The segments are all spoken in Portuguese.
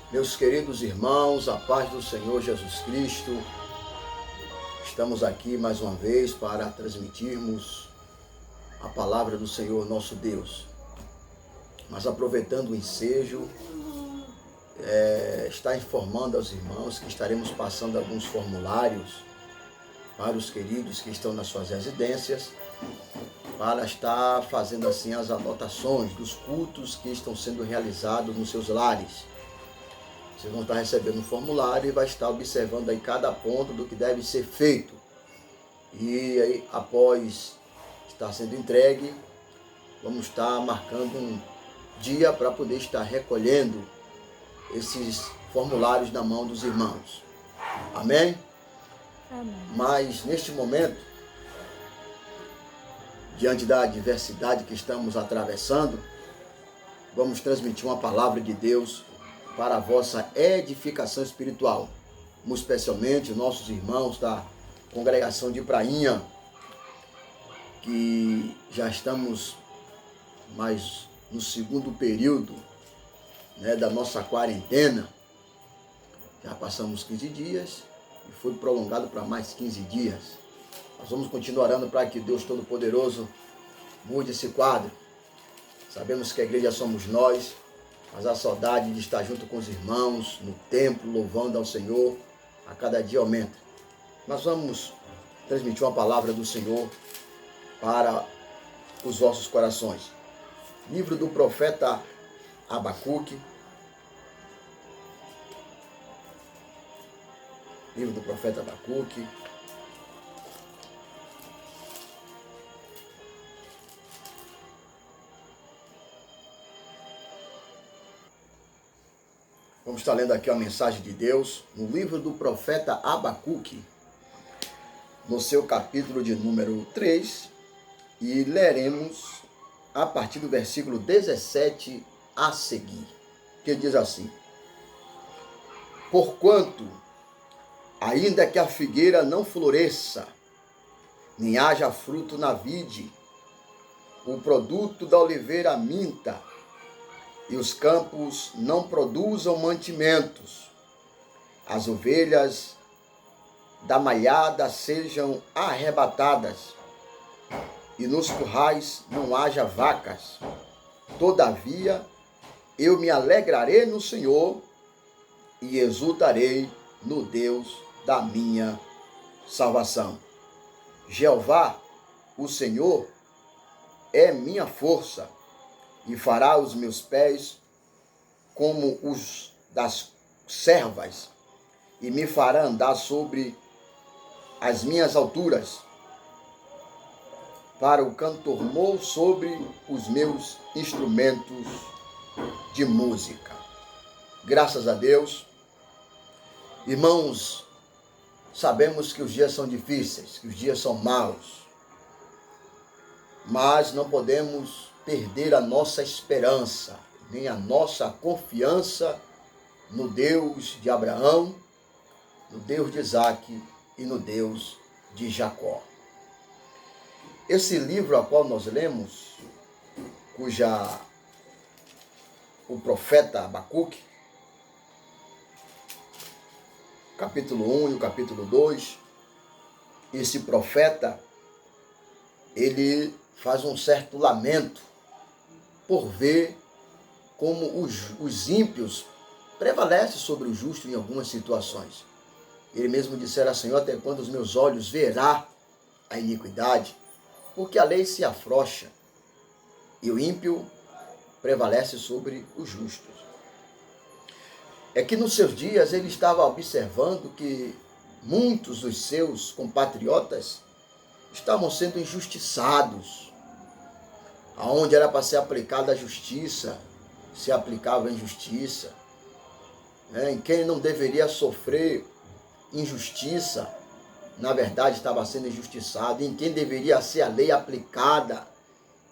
Meus queridos irmãos, a paz do Senhor Jesus Cristo, estamos aqui mais uma vez para transmitirmos a palavra do Senhor nosso Deus. Mas aproveitando o ensejo, está informando aos irmãos que estaremos passando alguns formulários para os queridos que estão nas suas residências, para estar fazendo assim as anotações dos cultos que estão sendo realizados nos seus lares. Vocês vão estar recebendo um formulário e vai estar observando aí cada ponto do que deve ser feito. E aí, após estar sendo entregue, vamos estar marcando um dia para poder estar recolhendo esses formulários na mão dos irmãos. Amém? Amém. Mas neste momento, diante da adversidade que estamos atravessando, vamos transmitir uma palavra de Deus para a vossa edificação espiritual, muito especialmente nossos irmãos da congregação de Prainha, que já estamos mais no segundo período, da nossa quarentena. Já passamos 15 dias e foi prolongado para mais 15 dias. Nós vamos continuar orando para que Deus Todo-Poderoso mude esse quadro. Sabemos que a igreja somos nós, mas a saudade de estar junto com os irmãos, no templo, louvando ao Senhor, a cada dia aumenta. Nós vamos transmitir uma palavra do Senhor para os vossos corações. Livro do profeta Abacuque. Livro do profeta Abacuque. Vamos estar lendo aqui a mensagem de Deus no livro do profeta Abacuque, no seu capítulo de número 3, e leremos a partir do versículo 17 a seguir, que diz assim: Porquanto, ainda que a figueira não floresça, nem haja fruto na vide, o produto da oliveira minta, e os campos não produzam mantimentos, as ovelhas da malhada sejam arrebatadas, e nos currais não haja vacas. Todavia, eu me alegrarei no Senhor e exultarei no Deus da minha salvação. Jeová, o Senhor, é minha força, e fará os meus pés como os das servas, e me fará andar sobre as minhas alturas, para o cantor sobre os meus instrumentos de música. Graças a Deus. Irmãos, sabemos que os dias são difíceis, que os dias são maus, mas não podemos perder a nossa esperança, nem a nossa confiança no Deus de Abraão, no Deus de Isaac e no Deus de Jacó. Esse livro a qual nós lemos, o profeta Abacuque, capítulo 1 e o capítulo 2, esse profeta, ele faz um certo lamento por ver como os ímpios prevalecem sobre o justo em algumas situações. Ele mesmo dissera: Senhor, até quando os meus olhos verá a iniquidade? Porque a lei se afrouxa e o ímpio prevalece sobre os justos. É que nos seus dias ele estava observando que muitos dos seus compatriotas estavam sendo injustiçados. Aonde era para ser aplicada a justiça, se aplicava a injustiça. Em quem não deveria sofrer injustiça, na verdade estava sendo injustiçado. Em quem deveria ser a lei aplicada,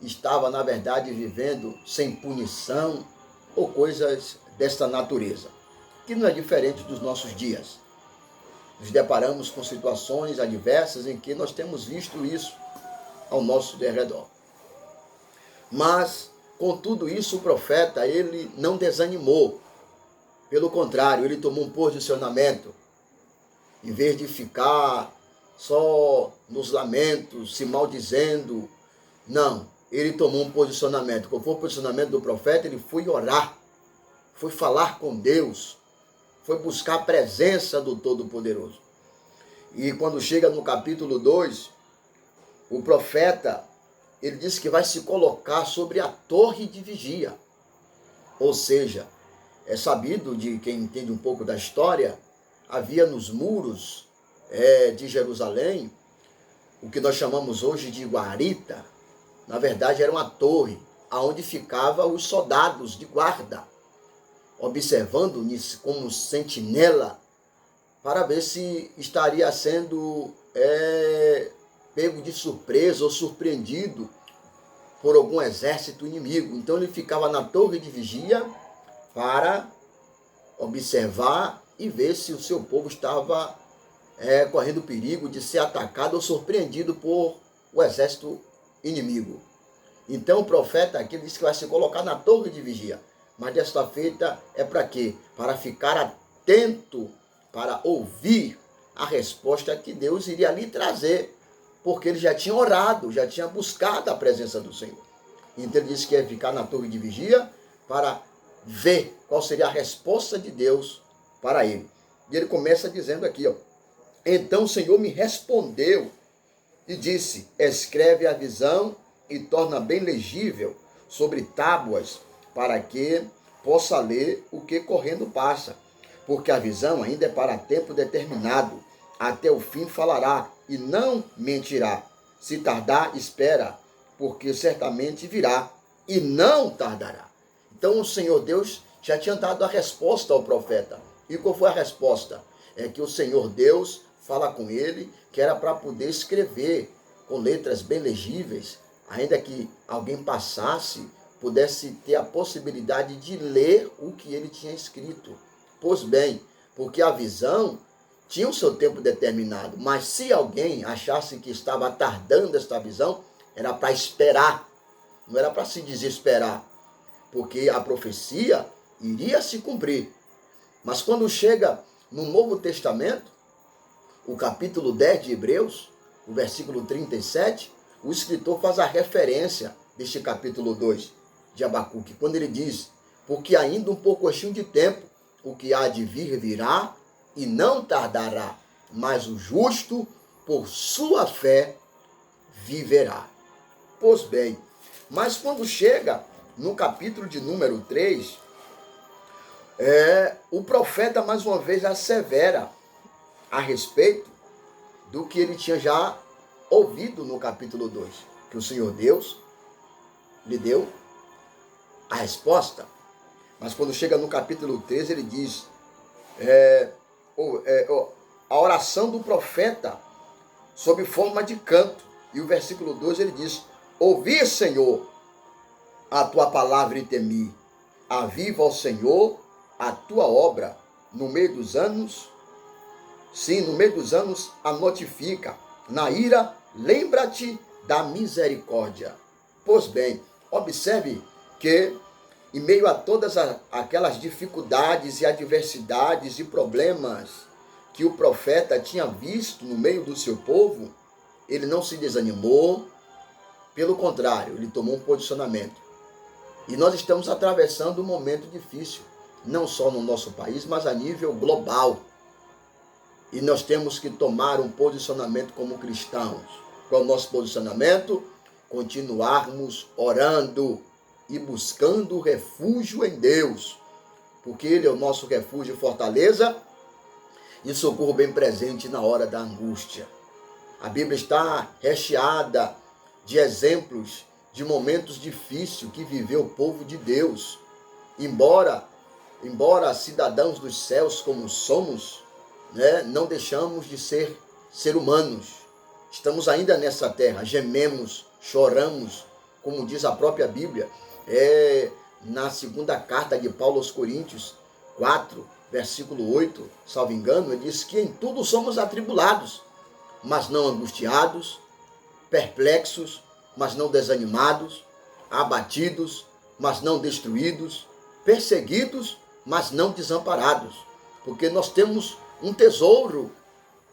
estava, na verdade, vivendo sem punição ou coisas desta natureza, que não é diferente dos nossos dias. Nos deparamos com situações adversas em que nós temos visto isso ao nosso derredor. Mas, com tudo isso, o profeta, ele não desanimou. Pelo contrário, ele tomou um posicionamento. Em vez de ficar só nos lamentos, se maldizendo, não. Ele tomou um posicionamento. Qual foi o posicionamento do profeta? Ele foi orar, foi falar com Deus, foi buscar a presença do Todo-Poderoso. E quando chega no capítulo 2, o profeta, ele diz que vai se colocar sobre a torre de vigia. Ou seja, é sabido de quem entende um pouco da história, havia nos muros de Jerusalém, o que nós chamamos hoje de guarita. Na verdade era uma torre, onde ficavam os soldados de guarda, observando como sentinela, para ver se estaria sendo pego de surpresa ou surpreendido por algum exército inimigo. Então ele ficava na torre de vigia para observar e ver se o seu povo estava correndo perigo de ser atacado ou surpreendido por o exército inimigo. Então o profeta aqui diz que vai se colocar na torre de vigia. Mas desta feita é para quê? Para ficar atento, para ouvir a resposta que Deus iria lhe trazer. Porque ele já tinha orado, já tinha buscado a presença do Senhor. Então ele disse que ia ficar na torre de vigia para ver qual seria a resposta de Deus para ele. E ele começa dizendo aqui, então o Senhor me respondeu e disse, escreve a visão e torna bem legível sobre tábuas, para que possa ler o que correndo passa. Porque a visão ainda é para tempo determinado, até o fim falará e não mentirá. Se tardar, espera, porque certamente virá e não tardará. Então o Senhor Deus já tinha dado a resposta ao profeta. E qual foi a resposta? É que o Senhor Deus fala com ele que era para poder escrever com letras bem legíveis, ainda que alguém passasse, pudesse ter a possibilidade de ler o que ele tinha escrito. Pois bem, porque a visão tinha o seu tempo determinado, mas se alguém achasse que estava tardando esta visão, era para esperar, não era para se desesperar, porque a profecia iria se cumprir. Mas quando chega no Novo Testamento, o capítulo 10 de Hebreus, o versículo 37, o escritor faz a referência deste capítulo 2 de Abacuque, quando ele diz, porque ainda um pouquinho de tempo, o que há de vir virá e não tardará, mas o justo, por sua fé, viverá. Pois bem, mas quando chega no capítulo de número 3, o profeta mais uma vez assevera a respeito do que ele tinha já ouvido no capítulo 2, que o Senhor Deus lhe deu a resposta. Mas quando chega no capítulo 3, ele diz, a oração do profeta sob forma de canto. E o versículo 2 ele diz, ouvi, Senhor, a tua palavra e temi. Aviva, ó Senhor, a tua obra no meio dos anos. Sim, no meio dos anos a notifica. Na ira, lembra-te da misericórdia. Pois bem, observe que em meio a todas aquelas dificuldades e adversidades e problemas que o profeta tinha visto no meio do seu povo, ele não se desanimou, pelo contrário, ele tomou um posicionamento. E nós estamos atravessando um momento difícil, não só no nosso país, mas a nível global. E nós temos que tomar um posicionamento como cristãos. Qual é o nosso posicionamento? Continuarmos orando e buscando refúgio em Deus, porque Ele é o nosso refúgio e fortaleza e socorro bem presente na hora da angústia. A Bíblia está recheada de exemplos de momentos difíceis que viveu o povo de Deus. Embora cidadãos dos céus como somos, não deixamos de ser humanos. Estamos ainda nessa terra, gememos, choramos, como diz a própria Bíblia, na segunda carta de Paulo aos Coríntios 4, versículo 8, salvo engano, ele diz que em tudo somos atribulados, mas não angustiados, perplexos, mas não desanimados, abatidos, mas não destruídos, perseguidos, mas não desamparados, porque nós temos um tesouro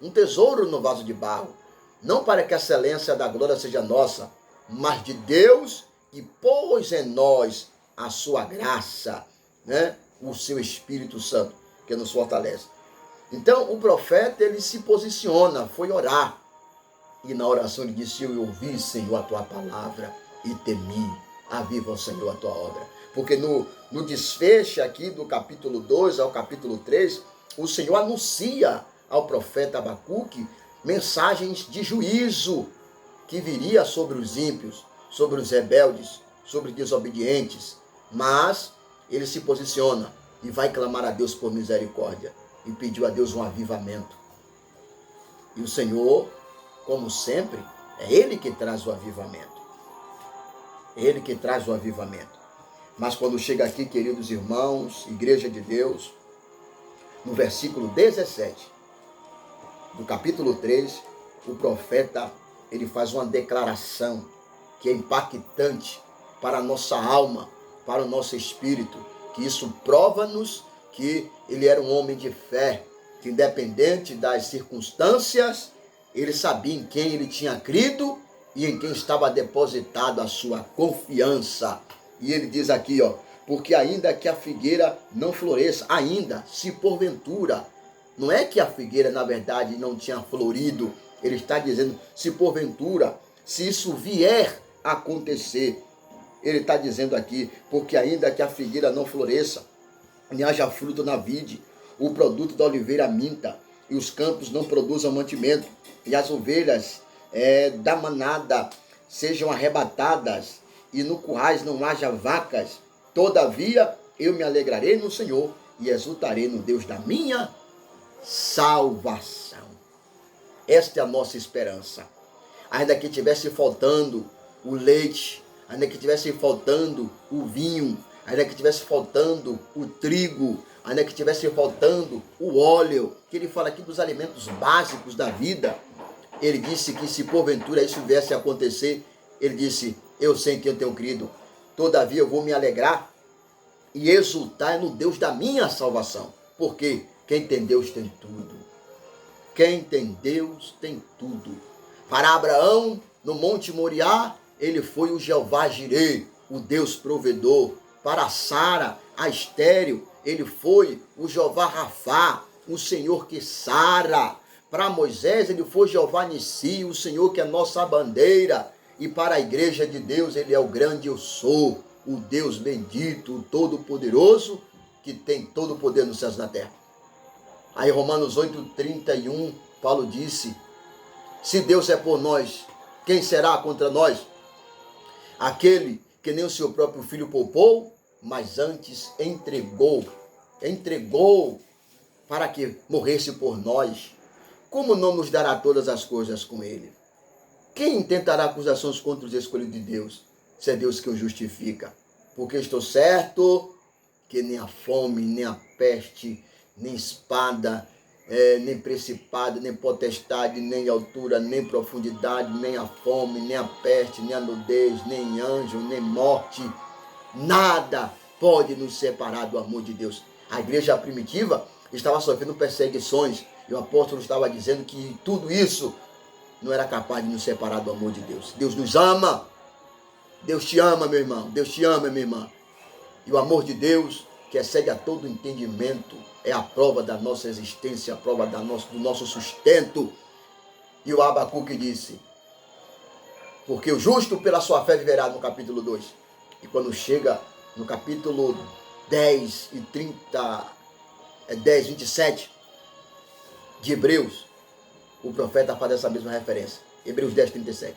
no vaso de barro, não para que a excelência da glória seja nossa, mas de Deus, e pôs em nós a sua graça, né? O seu Espírito Santo, que nos fortalece. Então o profeta, ele se posiciona, foi orar, e na oração ele disse: eu ouvi, Senhor, a tua palavra e temi. Aviva, Senhor, a tua obra. Porque no desfecho aqui do capítulo 2 ao capítulo 3, o Senhor anuncia ao profeta Abacuque mensagens de juízo que viria sobre os ímpios, sobre os rebeldes, sobre os desobedientes. Mas ele se posiciona e vai clamar a Deus por misericórdia. E pediu a Deus um avivamento. E o Senhor, como sempre, é Ele que traz o avivamento. Ele que traz o avivamento. Mas quando chega aqui, queridos irmãos, Igreja de Deus, no versículo 17 do capítulo 3, o profeta, ele faz uma declaração que é impactante para a nossa alma, para o nosso espírito, que isso prova-nos que ele era um homem de fé, que independente das circunstâncias, ele sabia em quem ele tinha crido e em quem estava depositado a sua confiança. E ele diz aqui, porque ainda que a figueira não floresça, ainda, se porventura, não é que a figueira na verdade não tinha florido, ele está dizendo, se porventura, se isso vier a acontecer, ele está dizendo aqui, porque ainda que a figueira não floresça, nem haja fruto na vide, o produto da oliveira minta, e os campos não produzam mantimento, e as ovelhas da manada sejam arrebatadas, e no currais não haja vacas, todavia eu me alegrarei no Senhor, e exultarei no Deus da minha salvação. Esta é a nossa esperança. Ainda que tivesse faltando o leite, ainda que tivesse faltando o vinho, ainda que tivesse faltando o trigo, ainda que tivesse faltando o óleo, que ele fala aqui dos alimentos básicos da vida, ele disse que se porventura isso viesse a acontecer, ele disse, eu sei que eu tenho crido, todavia eu vou me alegrar e exultar no Deus da minha salvação, porque quem tem Deus tem tudo. Quem tem Deus tem tudo. Para Abraão, no Monte Moriá, ele foi o Jeová Jireh, o Deus provedor. Para Sara, a estéril, ele foi o Jeová Rafá, o Senhor que sara. Para Moisés, ele foi Jeová Nissi, o Senhor que é nossa bandeira. E para a igreja de Deus, ele é o grande eu sou, o Deus bendito, o todo-poderoso, que tem todo o poder nos céus e na terra. Aí Romanos 8:31, Paulo disse, se Deus é por nós, quem será contra nós? Aquele que nem o seu próprio filho poupou, mas antes entregou para que morresse por nós. Como não nos dará todas as coisas com ele? Quem intentará acusações contra os escolhidos de Deus? Se é Deus que o justifica. Porque estou certo que nem a fome, nem a peste, nem espada, nem principado, nem potestade, nem altura, nem profundidade, nem a fome, nem a peste, nem a nudez, nem anjo, nem morte, nada pode nos separar do amor de Deus. A igreja primitiva estava sofrendo perseguições e o apóstolo estava dizendo que tudo isso não era capaz de nos separar do amor de Deus. Deus nos ama. Deus te ama, meu irmão. Deus te ama, minha irmã. E o amor de Deus, que excede a todo entendimento, é a prova da nossa existência, a prova do nosso sustento. E o Abacuque disse, porque o justo pela sua fé viverá, no capítulo 2. E quando chega no capítulo 10 e 27 de Hebreus, o profeta faz essa mesma referência. Hebreus 10:37.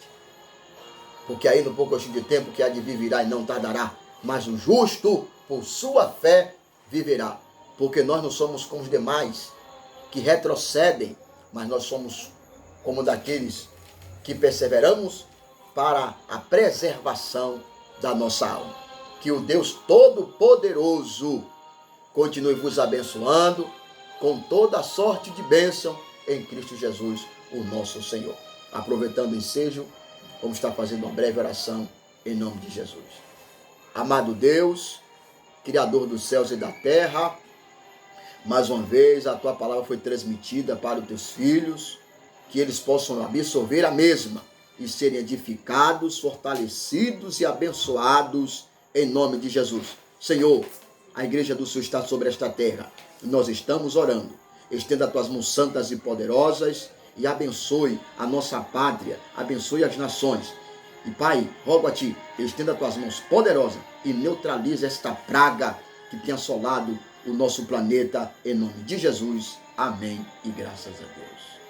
Porque aí no pouco de tempo que há de vir virá e não tardará, mas o justo por sua fé viverá. Porque nós não somos como os demais que retrocedem, mas nós somos como daqueles que perseveramos para a preservação da nossa alma. Que o Deus Todo-Poderoso continue vos abençoando com toda a sorte de bênção em Cristo Jesus, o nosso Senhor. Aproveitando o ensejo, vamos estar fazendo uma breve oração em nome de Jesus. Amado Deus, Criador dos céus e da terra, Mais uma vez, a tua palavra foi transmitida para os teus filhos, que eles possam absorver a mesma e serem edificados, fortalecidos e abençoados em nome de Jesus. Senhor, a igreja do Senhor está sobre esta terra. Nós estamos orando. Estenda as tuas mãos santas e poderosas e abençoe a nossa pátria, abençoe as nações. E Pai, rogo a Ti, estenda as tuas mãos poderosas e neutralize esta praga que tem assolado o nosso planeta, em nome de Jesus. Amém e graças a Deus.